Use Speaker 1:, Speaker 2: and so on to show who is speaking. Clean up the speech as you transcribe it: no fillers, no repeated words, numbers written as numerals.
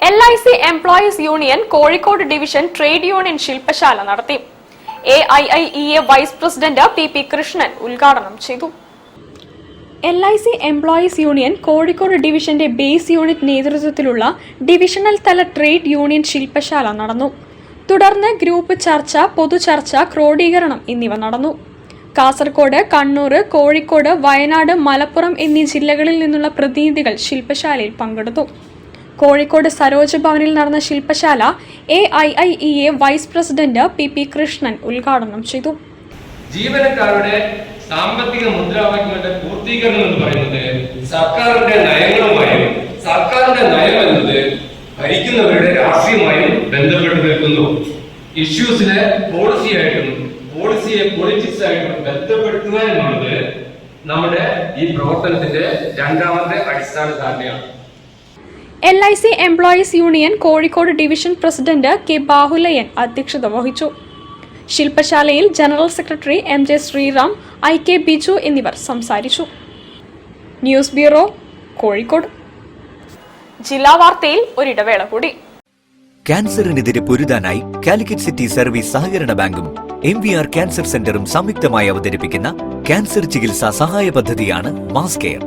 Speaker 1: LIC employees union Kozhikode division trade union ശില്പശാല നടത്തി. AIIEA vice president PP Krishnan ഉദ്ഘാടനം ചെയ്തു. LIC എംപ്ലോയീസ് യൂണിയൻ കോഴിക്കോട് ഡിവിഷന്റെ ബേസ് യൂണിറ്റ് നേതൃത്വത്തിലുള്ള ഡിവിഷണൽ തല ട്രേഡ് യൂണിയൻ ശില്പശാല നടന്നു. തുടർന്ന് ഗ്രൂപ്പ് ചർച്ച, പൊതുചർച്ച, ക്രോഡീകരണം എന്നിവ നടന്നു. കാസർഗോഡ്, കണ്ണൂർ, കോഴിക്കോട്, വയനാട്, മലപ്പുറം എന്നീ ജില്ലകളിൽ നിന്നുള്ള പ്രതിനിധികൾ ശില്പശാലയിൽ പങ്കെടുത്തു. കോഴിക്കോട് സരോജ ഭവനിൽ നടന്ന ശില്പശാല AIIEA vice president PP Krishnan ഉദ്ഘാടനം ചെയ്തു.
Speaker 2: ജീവനക്കാരുടെ സാമ്പത്തിക മുദ്രാവാക്യങ്ങളുടെ പൂർത്തീകരണം എന്ന് പറയുന്നത് സർക്കാരിന്റെ നയങ്ങളുമായും സർക്കാരിന്റെ നയം എന്നത് ഭരിക്കുന്നവരുടെ രാഷ്ട്രീയമായും ബന്ധപ്പെട്ട് നിൽക്കുന്നു. ഇഷ്യൂസിനെ പോളിസിയായിട്ടും പോളിസിയെ പൊളിറ്റിക്സ് ആയിട്ടും ബന്ധപ്പെടുത്തുക എന്നുള്ളത് നമ്മുടെ ഈ പ്രവർത്തനത്തിന്റെ രണ്ടാമത്തെ അടിസ്ഥാന ധാരണയാണ്.
Speaker 1: LIC employees union Kozhikode division president K Bahulayan അധ്യക്ഷത വഹിച്ചു. ശില്പശാലയിൽ general secretary MJ Sreeram, IK Biju എന്നിവർ സംസാരിച്ചു. News bureau, Kozhikode. ജില്ലാ വാർത്തയിൽ ഒരിടവേള കൂടി.
Speaker 3: ക്യാൻസറിനെതിരെ പൊരുതാനായി കാലിക്കറ്റ് സിറ്റി സർവീസ് സഹകരണ ബാങ്കും MVR ക്യാൻസർ സെന്ററും സംയുക്തമായി അവതരിപ്പിക്കുന്ന ക്യാൻസർ ചികിത്സാ സഹായ പദ്ധതിയാണ് മാസ് കെയർ.